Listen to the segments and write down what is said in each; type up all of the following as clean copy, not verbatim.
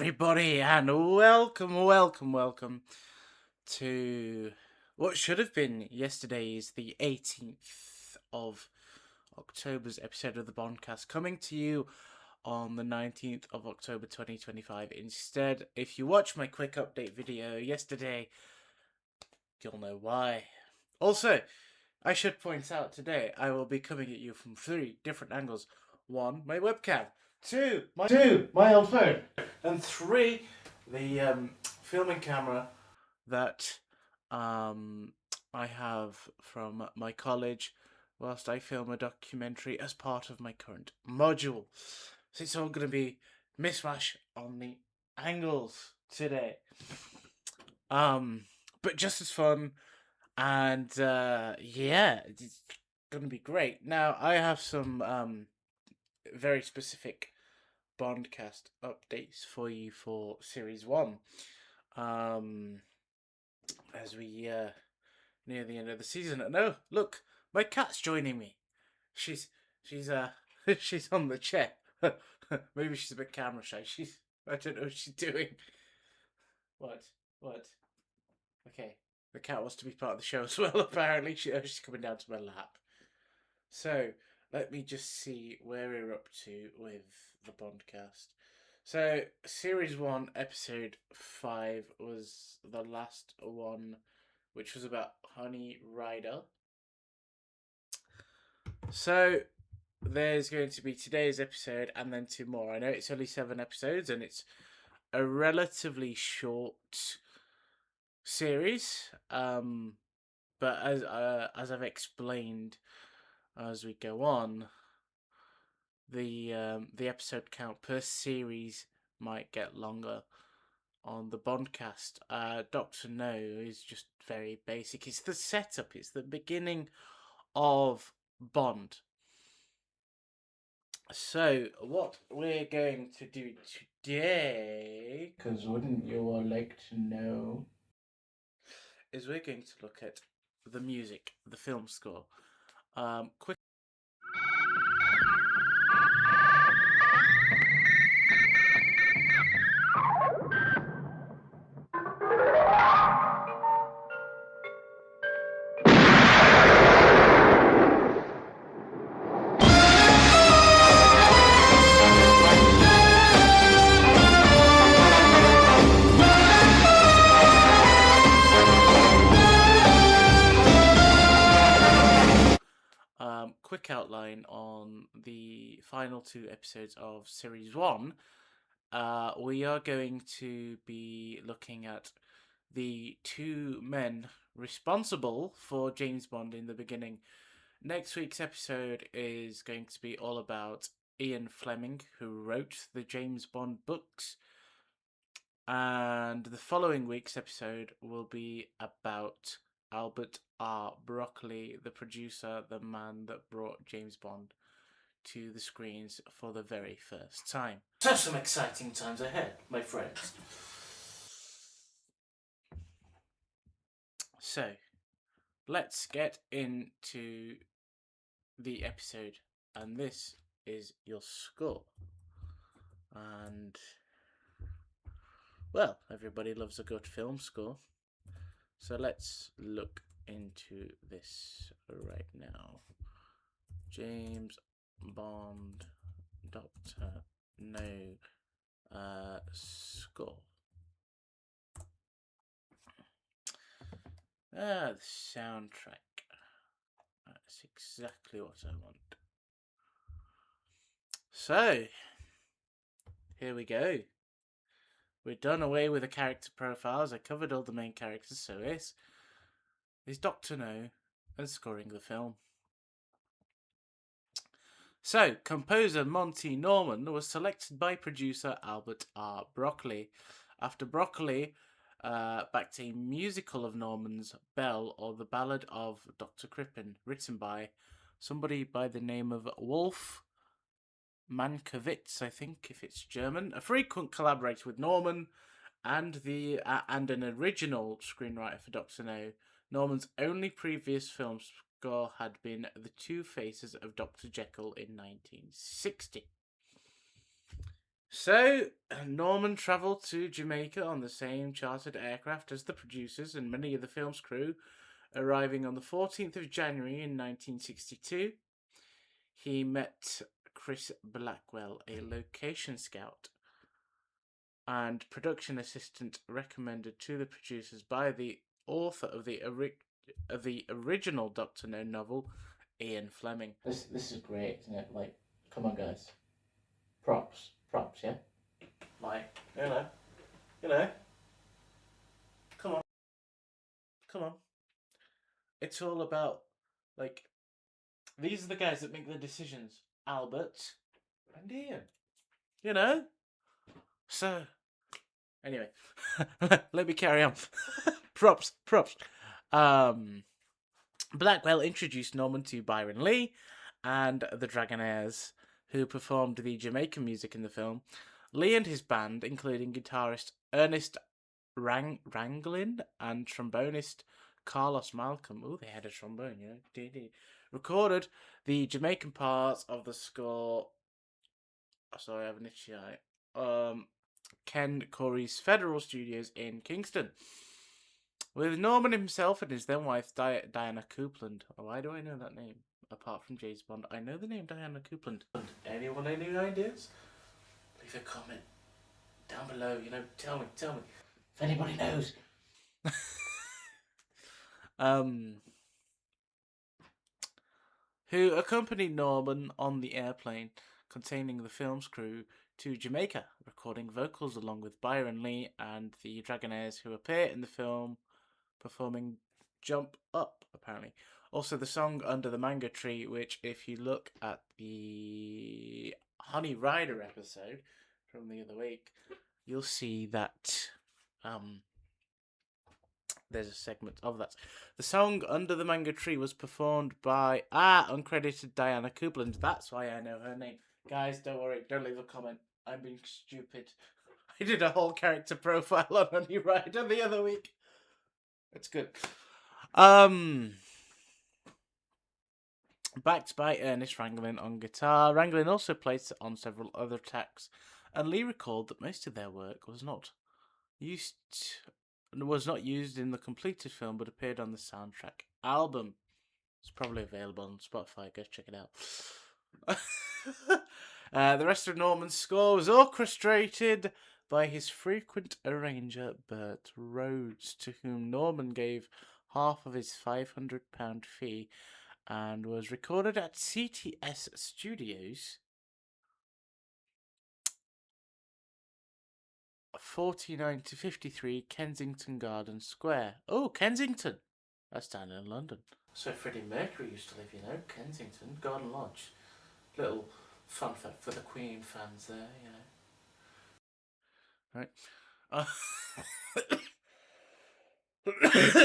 everybody, and welcome to what should have been yesterday's, the 18th of October's episode of the BONDCAST, coming to you on the 19th of October 2025. Instead, if you watch my quick update video yesterday, you'll know why. Also, I should point out today, I will be coming at you from 3 different angles. 1, my webcam. 2, my old phone. And 3, the filming camera that I have from my college whilst I film a documentary as part of my current module. So it's all going to be mishmash on the angles today. But just as fun, and yeah, it's going to be great. Now, I have some very specific BONDCAST updates for you for Series 1. As we near the end of the season. And oh, look, my cat's joining me. She's she's on the chair. Maybe she's a bit camera shy. I don't know what she's doing. What? Okay, the cat wants to be part of the show as well. Apparently, she's coming down to my lap. So let me just see where we're up to with the BONDCAST. So Series 1, Episode 5 was the last one, which was about Honey Rider. So there's going to be today's episode and then 2 more. I know it's only 7 episodes and it's a relatively short series, but as I've explained as we go on, the episode count per series might get longer on the BONDCAST. Dr. No is just very basic. It's the setup. It's the beginning of Bond. So what we're going to do today, because wouldn't you all like to know, is we're going to look at the music, the film score. Quick. Quick outline on the final 2 episodes of Series 1. We are going to be looking at the 2 men responsible for James Bond in the beginning. Next week's episode is going to be all about Ian Fleming, who wrote the James Bond books. And the following week's episode will be about Albert R. Broccoli, the producer, the man that brought James Bond to the screens for the very first time. So some exciting times ahead, my friends. So, let's get into the episode, and this is your score. And, well, everybody loves a good film score. So let's look into this right now. James Bond, Dr. No, score. The soundtrack. That's exactly what I want. So, here we go. We're done away with the character profiles. I covered all the main characters, so this is Dr. No and scoring the film. So, composer Monty Norman was selected by producer Albert R. Broccoli. After Broccoli backed a musical of Norman's, Belle, or the Ballad of Dr. Crippen, written by somebody by the name of Wolf Mankiewicz, I think, if it's German, a frequent collaborator with Norman, and an original screenwriter for Dr. No. Norman's only previous film score had been The Two Faces of Dr. Jekyll in 1960. So, Norman travelled to Jamaica on the same chartered aircraft as the producers and many of the film's crew, arriving on the 14th of January in 1962. He met Chris Blackwell, a location scout and production assistant recommended to the producers by the author of the original Doctor No novel, Ian Fleming. This is great, isn't it? Like, come on, guys, props, yeah. Like, you know, come on, come on. It's all about like these are the guys that make the decisions, Albert and Ian. You know. So anyway, let me carry on. props. Blackwell introduced Norman to Byron Lee and the Dragonaires, who performed the Jamaican music in the film. Lee and his band, including guitarist Ernest Ranglin and trombonist Carlos Malcolm, they had a trombone, recorded the Jamaican parts of the score. Sorry, I have an itchy eye. Ken Corey's Federal Studios in Kingston. With Norman himself and his then wife Diana Coupland. Oh, why do I know that name? Apart from James Bond, I know the name Diana Coupland. Anyone any ideas? Leave a comment down below. Tell me if anybody knows. Who accompanied Norman on the airplane containing the film's crew to Jamaica, recording vocals along with Byron Lee and the Dragonaires who appear in the film performing Jump Up, apparently. Also, the song Under the Mango Tree, which, if you look at the Honey Rider episode from the other week, you'll see that there's a segment of that. The song Under the Mango Tree was performed by uncredited Diana Coupland. That's why I know her name. Guys, don't worry, don't leave a comment. I'm being stupid. I did a whole character profile on Honey Rider the other week. It's good. Backed by Ernest Ranglin on guitar, Ranglin also played on several other tracks, and Lee recalled that most of their work was not used in the completed film, but appeared on the soundtrack album. It's probably available on Spotify. Go check it out. The rest of Norman's score was orchestrated by his frequent arranger, Bert Rhodes, to whom Norman gave half of his £500 fee, and was recorded at CTS Studios, 49 to 53 Kensington Garden Square. Oh, Kensington! That's down in London. So Freddie Mercury used to live, Kensington Garden Lodge. Little fun fact for the Queen fans there, Right.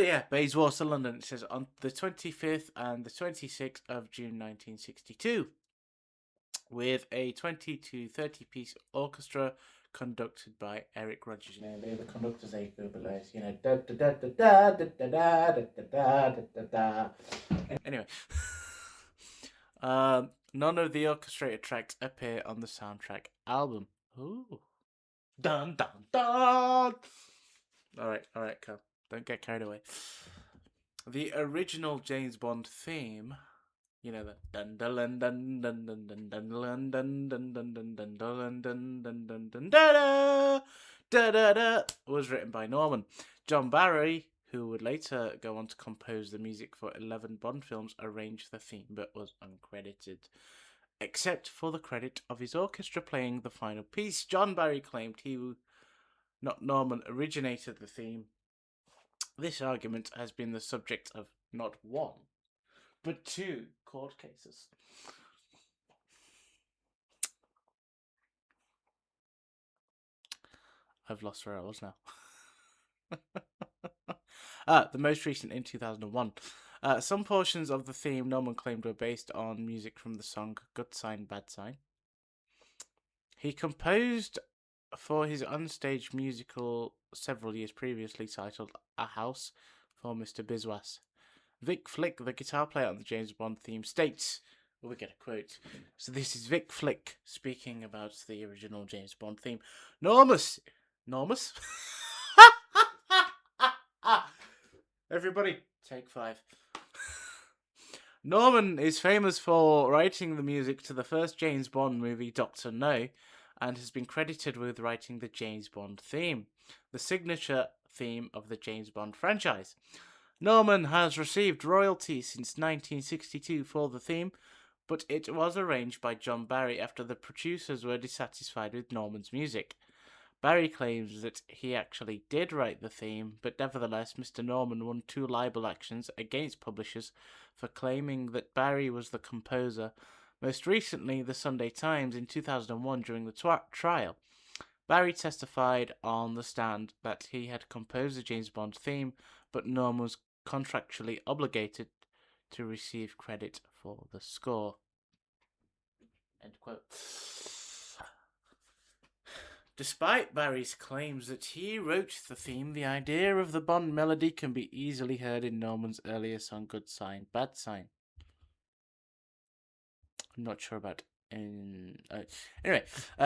Yeah, Bayswater, London. It says on the 25th and the 26th of June 1962, with a 20 to 30 piece orchestra conducted by Eric Rodgers. They're the conductors, they go below, da da da da da da da da da da da. Anyway, none of the orchestrated tracks appear on the soundtrack album. Ooh. Dun dun dun! Alright, Carl. Don't get carried away. The original James Bond theme, the dun dun dun dun dun dun dun dun dun dun dun dun dun dun dun dun dun dun dun da da da da, was written by Norman. John Barry, who would later go on to compose the music for 11 Bond films, arranged the theme but was uncredited, except for the credit of his orchestra playing the final piece. John Barry claimed not Norman, originated the theme. This argument has been the subject of not one, but two court cases. I've lost where I was now. The most recent in 2001. Some portions of the theme Norman claimed were based on music from the song Good Sign, Bad Sign. He composed for his unstaged musical several years previously titled A House for Mr. Biswas. Vic Flick, the guitar player on the James Bond theme, states, we get a quote. So this is Vic Flick speaking about the original James Bond theme. Normus! Normus? Everybody, take 5. Norman is famous for writing the music to the first James Bond movie, Dr. No, and has been credited with writing the James Bond theme, the signature theme of the James Bond franchise. Norman has received royalties since 1962 for the theme, but it was arranged by John Barry after the producers were dissatisfied with Norman's music. Barry claims that he actually did write the theme, but nevertheless, Mr. Norman won 2 libel actions against publishers for claiming that Barry was the composer. Most recently, the Sunday Times in 2001 during the trial. Barry testified on the stand that he had composed the James Bond theme, but Norman was contractually obligated to receive credit for the score. End quote. Despite Barry's claims that he wrote the theme, the idea of the Bond melody can be easily heard in Norman's earlier song Good Sign, Bad Sign. I'm not sure about anyway,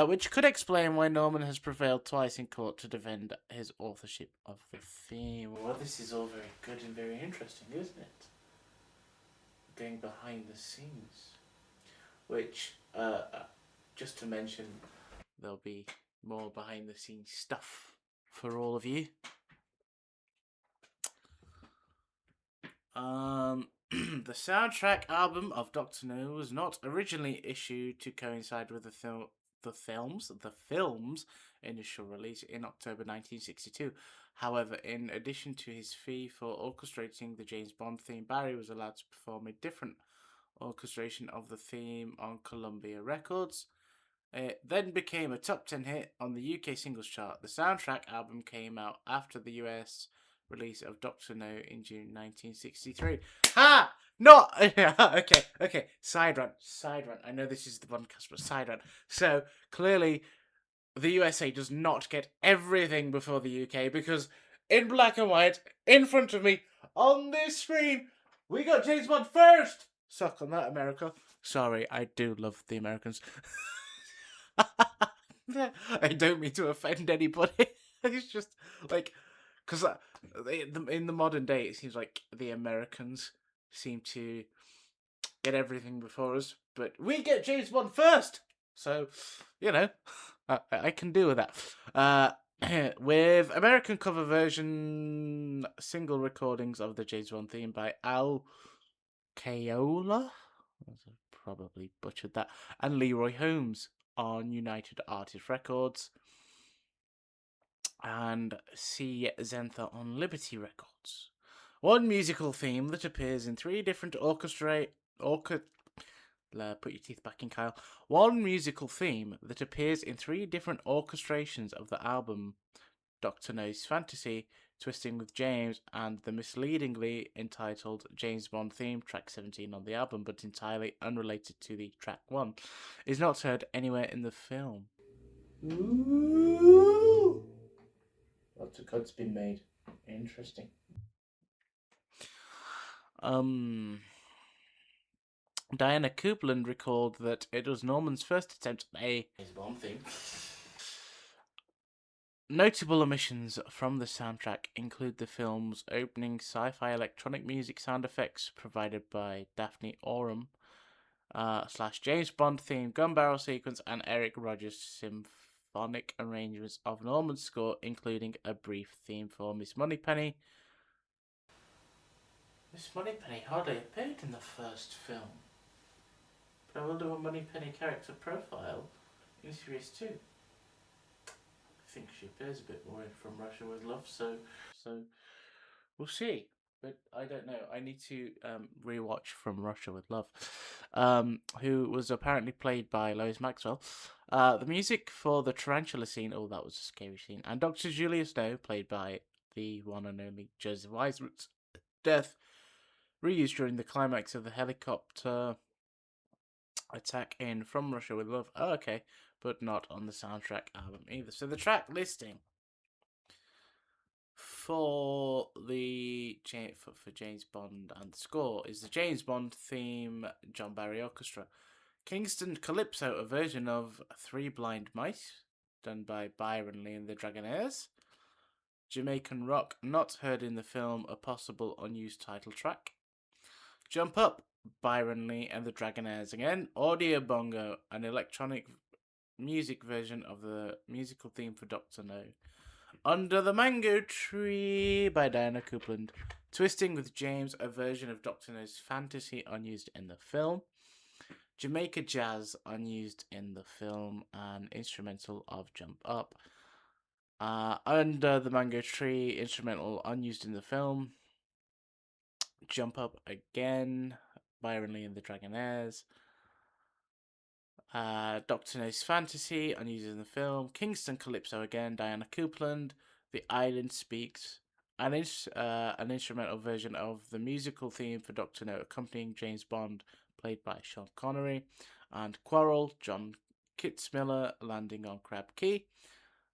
which could explain why Norman has prevailed twice in court to defend his authorship of the theme. Well, this is all very good and very interesting, isn't it? Going behind the scenes. Which, just to mention, there'll be more behind the scenes stuff for all of you. The soundtrack album of Dr. No was not originally issued to coincide with the film's initial release in October 1962. However, in addition to his fee for orchestrating the James Bond theme, Barry was allowed to perform a different orchestration of the theme on Columbia Records. It then became a top 10 hit on the UK singles chart. The soundtrack album came out after the US release of Dr. No in June 1963. Ha! No! Okay. Side rant. I know this is the BONDCAST, but side rant. So, clearly, the USA does not get everything before the UK, because in black and white, in front of me, on this screen, we got James Bond first! Suck on that, America. Sorry, I do love the Americans. I don't mean to offend anybody. It's just like, because in the modern day, it seems like the Americans seem to get everything before us, but we get James Bond first. So, I can deal with that. With American cover version single recordings of the James Bond theme by Al Kayola, I probably butchered that, and Leroy Holmes on United Artists Records, and C. Zenther on Liberty Records. One musical theme that appears in 3 different put your teeth back in, Kyle. One musical theme that appears in 3 different orchestrations of the album Dr. No's Fantasy, Twisting with James, and the misleadingly entitled James Bond theme, track 17 on the album, but entirely unrelated to the track 1, is not heard anywhere in the film. Ooh. Lots of cuts been made. Interesting. Diana Coupland recalled that it was Norman's first attempt at a James Bond theme. Notable omissions from the soundtrack include the film's opening sci-fi electronic music sound effects provided by Daphne Oram, / James Bond theme gun barrel sequence, and Eric Rogers' symphonic arrangements of Norman's score, including a brief theme for Miss Moneypenny. Miss Moneypenny hardly appeared in the first film, but I will do a Moneypenny character profile in Series 2. I think she appears a bit more in From Russia with Love, so we'll see. But I don't know. I need to rewatch From Russia with Love, who was apparently played by Lois Maxwell. The music for the tarantula scene, oh, that was a scary scene, and Dr. Julius Snow, played by the one and only Joseph Weisman's death, reused during the climax of the helicopter attack in From Russia with Love. Oh, okay, but not on the soundtrack album either. So the track listing for James Bond, and the score is the James Bond theme John Barry Orchestra. Kingston Calypso, a version of Three Blind Mice, done by Byron Lee and the Dragonaires. Jamaican Rock, not heard in the film, a possible unused title track. Jump Up, Byron Lee and the Dragonaires again. Audio Bongo, an electronic music version of the musical theme for Doctor No. Under the Mango Tree by Diana Coupland. Twisting with James, a version of Doctor No's Fantasy unused in the film. Jamaica Jazz, unused in the film, and instrumental of Jump Up. Under the Mango Tree, instrumental unused in the film. Jump Up again, Byron Lee and the Dragonaires. Doctor No's Fantasy, unused in the film. Kingston Calypso again, Diana Coupland. The Island Speaks. An instrumental version of the musical theme for Doctor No, accompanying James Bond, played by Sean Connery. And Quarrel, John Kitzmiller, landing on Crab Key.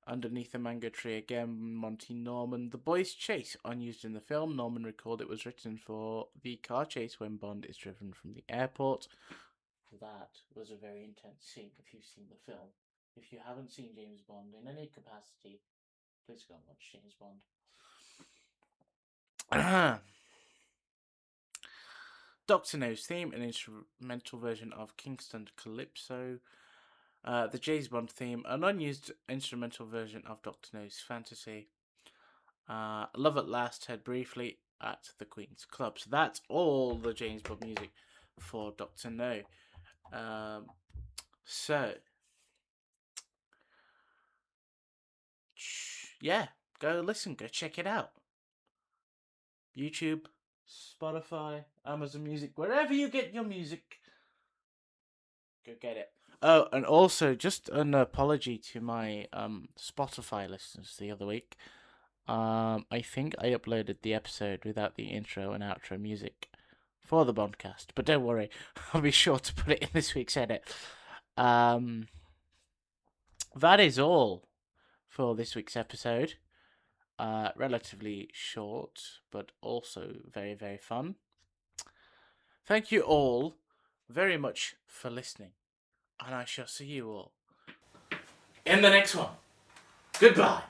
Underneath the Mango Tree again, Monty Norman. The Boys Chase, unused in the film. Norman recalled it was written for the car chase when Bond is driven from the airport. That was a very intense scene if you've seen the film. If you haven't seen James Bond in any capacity, please go and watch James Bond. Doctor No's theme, an instrumental version of Kingston Calypso. The James Bond theme, an unused instrumental version of Doctor No's Fantasy. Love at Last, heard briefly at the Queen's Club. So that's all the James Bond music for Doctor No. So, yeah, go listen, go check it out. YouTube, Spotify, Amazon Music, wherever you get your music, go get it. Oh, and also, just an apology to my Spotify listeners the other week. I think I uploaded the episode without the intro and outro music for the BONDCAST, but don't worry, I'll be sure to put it in this week's edit. That is all for this week's episode. Relatively short, but also very, very fun. Thank you all very much for listening, and I shall see you all in the next one. Goodbye.